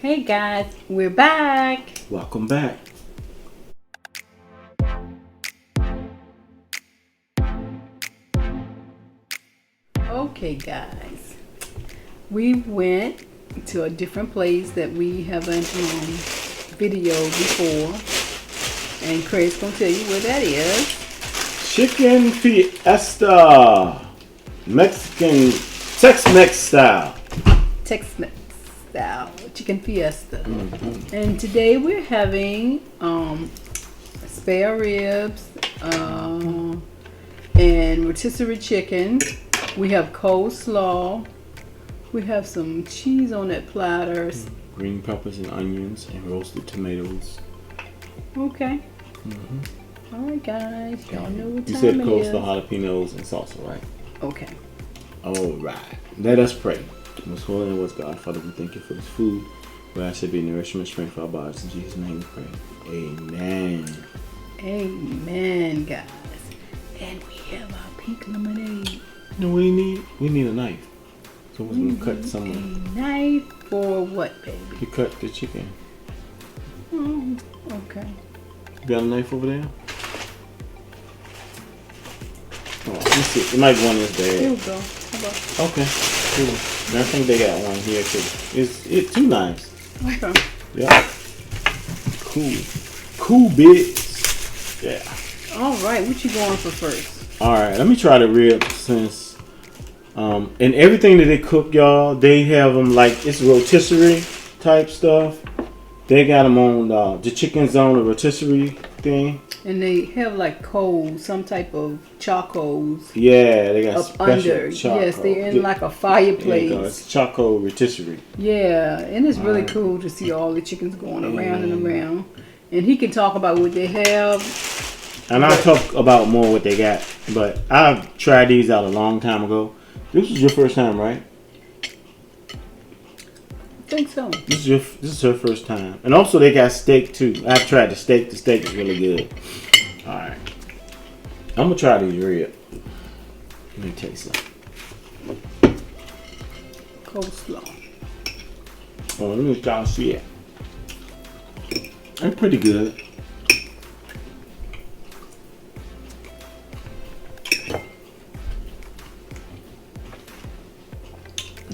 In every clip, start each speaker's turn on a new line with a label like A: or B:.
A: Hey guys, we're back.
B: Welcome back.
A: Okay guys, we went to a different place that we haven't videoed before, and Craig's gonna tell you where that is.
B: Chicken fiesta. Mexican Tex-Mex style.
A: Tex-Mex style chicken fiesta. And today we're having spare ribs and rotisserie chicken. We have coleslaw. We have some cheese on that platter.
B: Green peppers and onions and roasted tomatoes.
A: Okay. All right, guys. Y'all know what
B: You
A: time
B: said
A: it is.
B: coleslaw, jalapenos, and salsa, right?
A: Okay.
B: All right. Let us pray. Most holy and what's God, Father, we thank you for this food. We ask it to be nourishment, strength for our bodies. In Jesus' name we pray. Amen.
A: Amen, guys. And we have our pink lemonade.
B: You know what we need? We need a knife. So we're going to cut some.
A: A knife for what, baby?
B: You cut the chicken.
A: Oh, okay.
B: You got a knife over there? Oh, let's see. It might be one of this bag.
A: Here we go. How about?
B: Okay. Cool. And I think they got one here too. It's two knives.
A: Okay.
B: Yeah. Cool. Cool bits. Yeah.
A: All right. What you going for first?
B: All right. Let me try the ribs since and everything that they cook, y'all, they have them like it's rotisserie type stuff. They got them on the chicken's on the rotisserie thing.
A: And they have like coals, some type of charcoals
B: Yeah, they got
A: up
B: special
A: under.
B: charcoal.
A: Yes, they're in
B: Yeah,
A: like a
B: there you
A: fireplace.
B: go. It's charcoal rotisserie.
A: Yeah, and it's really
B: Alright.
A: cool to see all the chickens going around and around. And he can talk about what they have.
B: And I'll talk about more what they got. But I've tried these out a long time ago. This was your first time, right?
A: I think so.
B: This is her first time. And also they got steak too. I've tried the steak. The steak is really good. Alright. I'm gonna try these ribs. Let me taste some.
A: Coleslaw.
B: Oh, let me try to see it. They're pretty good.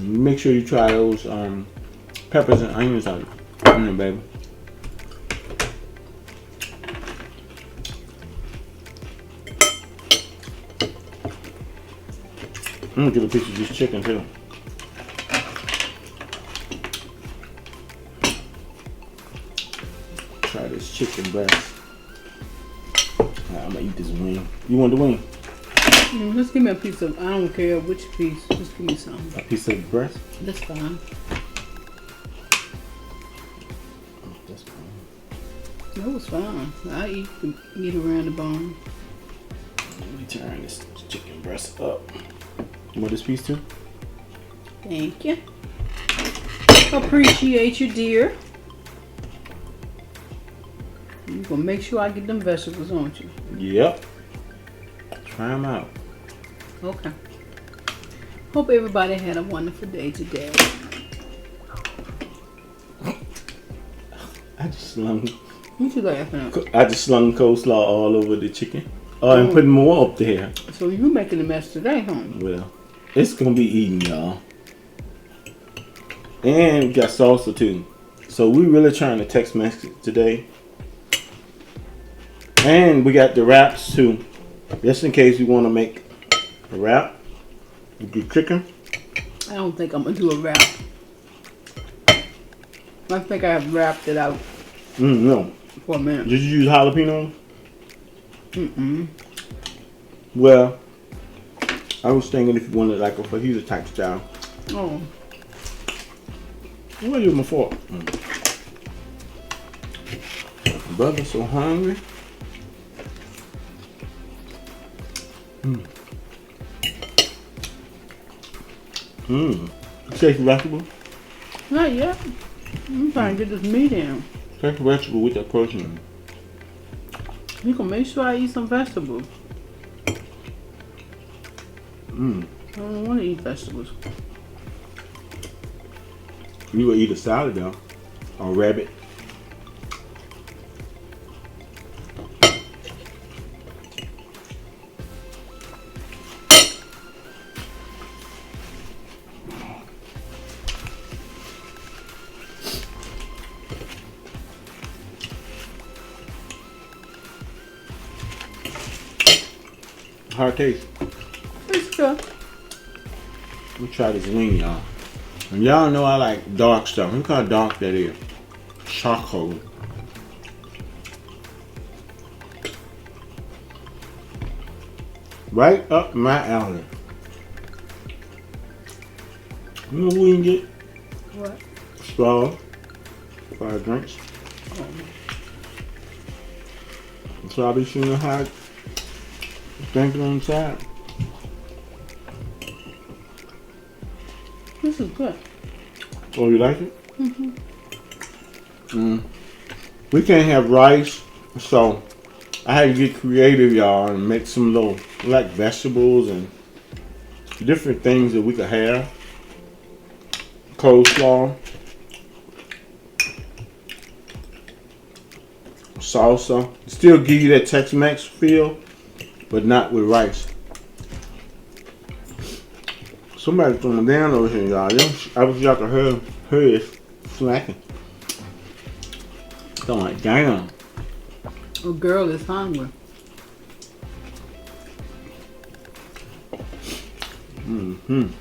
B: Make sure you try those peppers and onions out in there, baby. I'm gonna get a piece of this chicken too. Try this chicken breast. Alright, I'm gonna eat this wing. You want the wing?
A: Just give me a piece of, I don't care which piece, just give me some.
B: A piece of breast?
A: That's fine.
B: Oh, that's fine.
A: That was fine. I eat the meat around the bone.
B: Let me turn this chicken breast up. You want this piece too?
A: Thank you. Appreciate you, dear. You're gonna make sure I get them vegetables, aren't you?
B: Yep. Try them out.
A: Okay. Hope everybody had a wonderful day today.
B: I just slung
A: What you laughing at?
B: I just slung coleslaw all over the chicken. Oh, and putting more up there.
A: So you making a mess today, huh?
B: Well, it's gonna be eaten, y'all. And we got salsa too. So we really trying to Tex-Mex today. And we got the wraps too. Just in case you want to make a wrap with the chicken.
A: I don't think I'm gonna do a wrap. I think I have wrapped it out
B: No.
A: for a minute.
B: Did you use jalapeno?
A: Mm-mm.
B: Well, I was thinking if you wanted like a fajita type style.
A: Oh,
B: What is my fork? Brother, so hungry. Take vegetable.
A: not yet. I'm trying to get this meat in.
B: Take vegetable with that protein.
A: You can make sure I eat some vegetables. I don't want to eat vegetables.
B: You will eat a salad though. or rabbit. Hard taste.
A: It's good.
B: Let me try this wing, y'all. And y'all know I like dark stuff. Look how dark that is. Charcoal. Right up my alley. You know what we can get?
A: What?
B: Straws for our drinks.
A: Oh.
B: So I'll be shooting a hot drink on the side.
A: This is good.
B: Oh, you like it? We can't have rice, so I had to get creative, y'all, and make some little like vegetables and different things that we could have. Coleslaw, salsa, still give you that Tex-Mex feel, but not with rice. Somebody's throwing down over here, y'all. I wish y'all could hear it smacking. So I'm like, damn.
A: A girl is hungry.
B: Mm-hmm.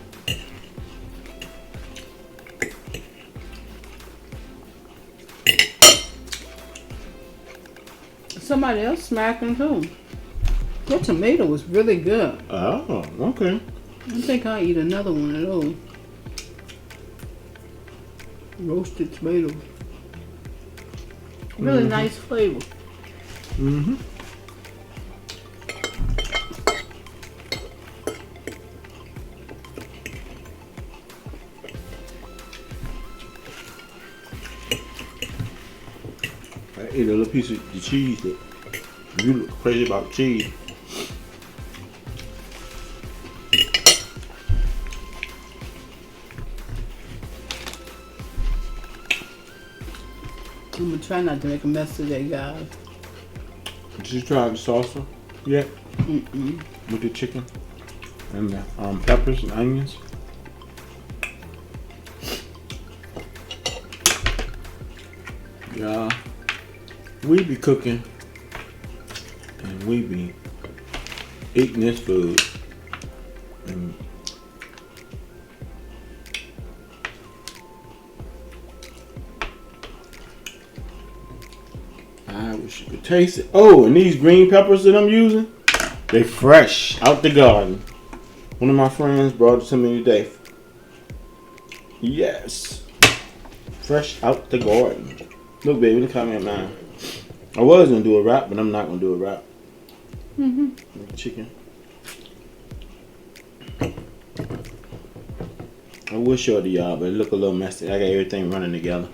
A: Somebody else smacking too. That tomato was really good.
B: Oh, okay.
A: I think I'll eat another one of those. Roasted tomatoes. Really nice flavor.
B: Mm-hmm. I ate a little piece of the cheese. That you look crazy about cheese.
A: I'm gonna try not to make a mess today, guys.
B: Did you try the salsa yet?
A: Mm-mm.
B: With the chicken and the peppers and onions? Yeah, we be cooking and we be eating this food. And I wish you could taste it. Oh, and these green peppers that I'm using, they fresh out the garden. One of my friends brought it to me today. Yes, fresh out the garden. Look, baby, look how many mine. I was gonna do a wrap, but I'm not gonna do a wrap. Chicken. I will show it to y'all, but it look a little messy. I got everything running together.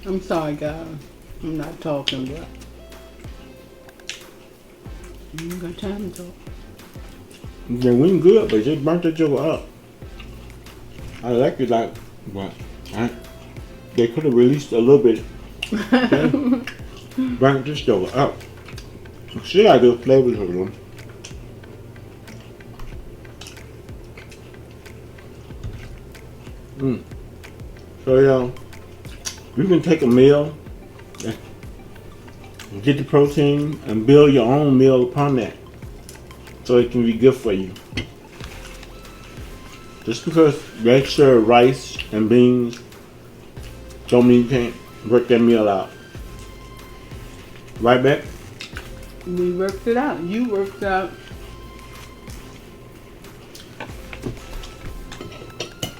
A: I'm sorry, guys. I'm not talking, but I ain't got time to talk.
B: Yeah, we ain't good, but just burnt the joker up. I like it like, what? They could have released a little bit. Okay? Burnt this joker up. She got good flavors of them. So y'all, you can take a meal and get the protein and build your own meal upon that, so it can be good for you. Just because they serve rice and beans don't mean you can't work that meal out. Right, Beck?
A: We worked it out. You worked out.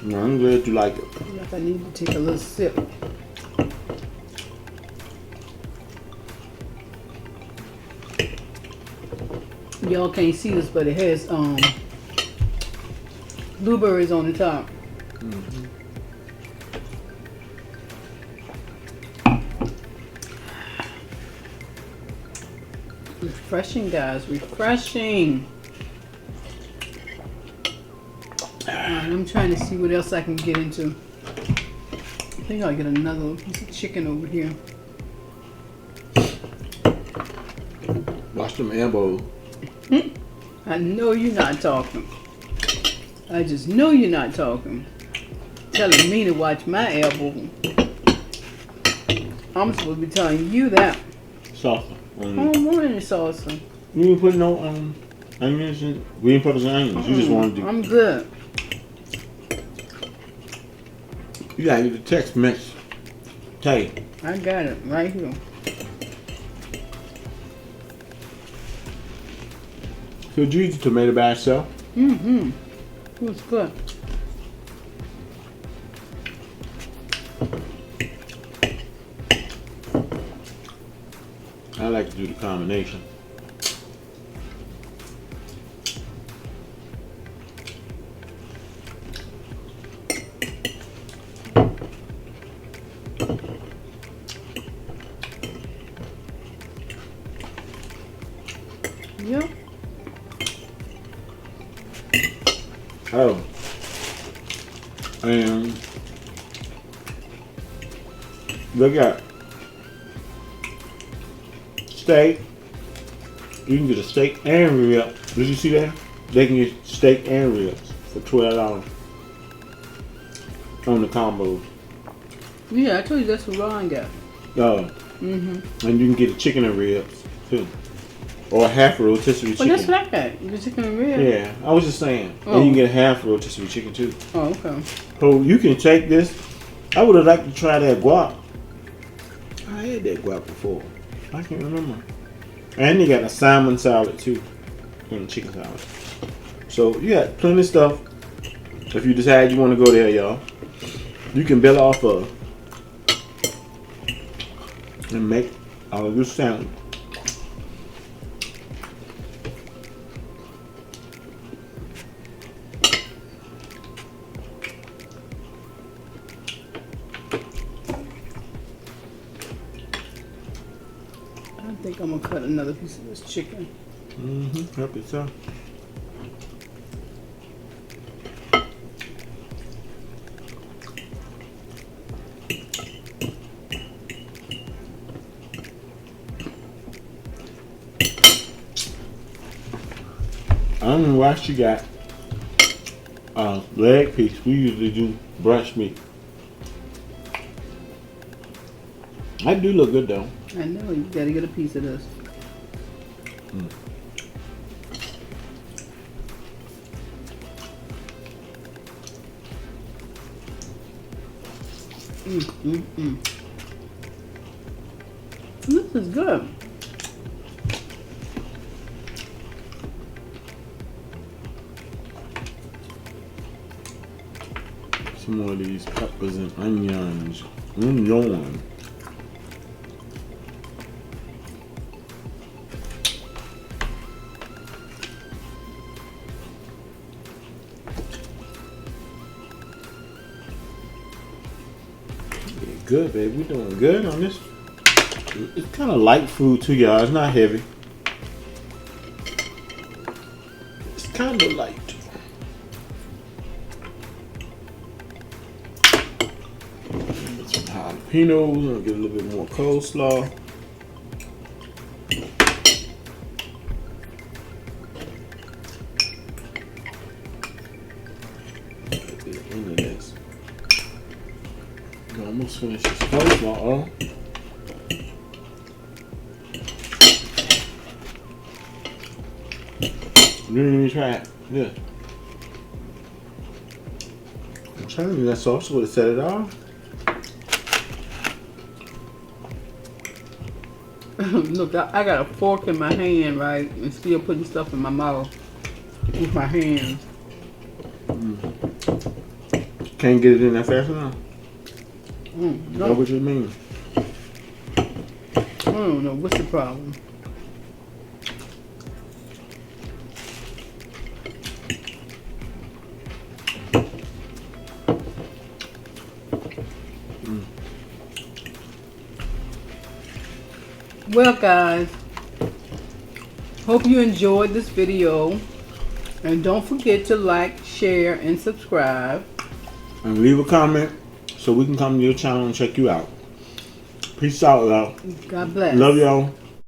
B: No, I'm glad you like it.
A: Like I need to take a little sip. Y'all can't see this, but it has blueberries on the top. It's Refreshing, guys. Refreshing. Alright, I'm trying to see what else I can get into. I think I'll get another piece of chicken over here.
B: Watch them elbows.
A: I know you're not talking. I just know you're not talking. Telling me to watch my elbow. I'm supposed to be telling you that.
B: Salsa.
A: I don't want any salsa.
B: You didn't put no onions in, green peppers and onions. You just wanted to.
A: I'm good.
B: You gotta get the Tex-Mex tape.
A: I got it right here.
B: Could you eat the tomato by itself?
A: Mm-hmm. It was good.
B: I like to do the combination.
A: Yep.
B: Oh. And look at steak. You can get a steak and ribs. Did you see that? They can get steak and ribs for $12 on the combos.
A: Yeah, I told you that's what Ron got.
B: Oh.
A: Mm-hmm.
B: And you can get a chicken and ribs too. Or a half a rotisserie chicken.
A: Well, that's what I got. The chicken and ribs.
B: Yeah, I was just saying.
A: Oh.
B: And you can get a half a rotisserie chicken too.
A: Oh, okay.
B: So you can take this. I would have liked to try that guac. I had that guac before. I can't remember. And you got a salmon salad too. And chicken salad. So you got plenty of stuff. If you decide you want to go there, y'all, you can build off of and make all of this salad.
A: I think I'm gonna cut another piece of this chicken.
B: Help yourself. I don't know why she got leg piece. We usually do breast meat. I do look good though.
A: I know, you gotta get a piece of this. This is good.
B: Some more of these peppers and onions. Onion. Good, baby. We're doing good on this. It's kind of light food too, y'all. It's not heavy. It's kind of light. Get some jalapenos and get a little bit more coleslaw. Get the end of this. Almost finished this coleslaw. Oh. You didn't even try it. Yeah. I'm telling you, that sauce would have set it off.
A: Look, I got a fork in my hand, right, and still putting stuff in my mouth with my hands.
B: Can't get it in that fast enough.
A: No.
B: Know what you mean?
A: I don't know. What's the problem? Well, guys, Hope you enjoyed this video. And don't forget to like, share, and subscribe.
B: And leave a comment so we can come to your channel and check you out. Peace out, y'all.
A: God bless.
B: Love y'all.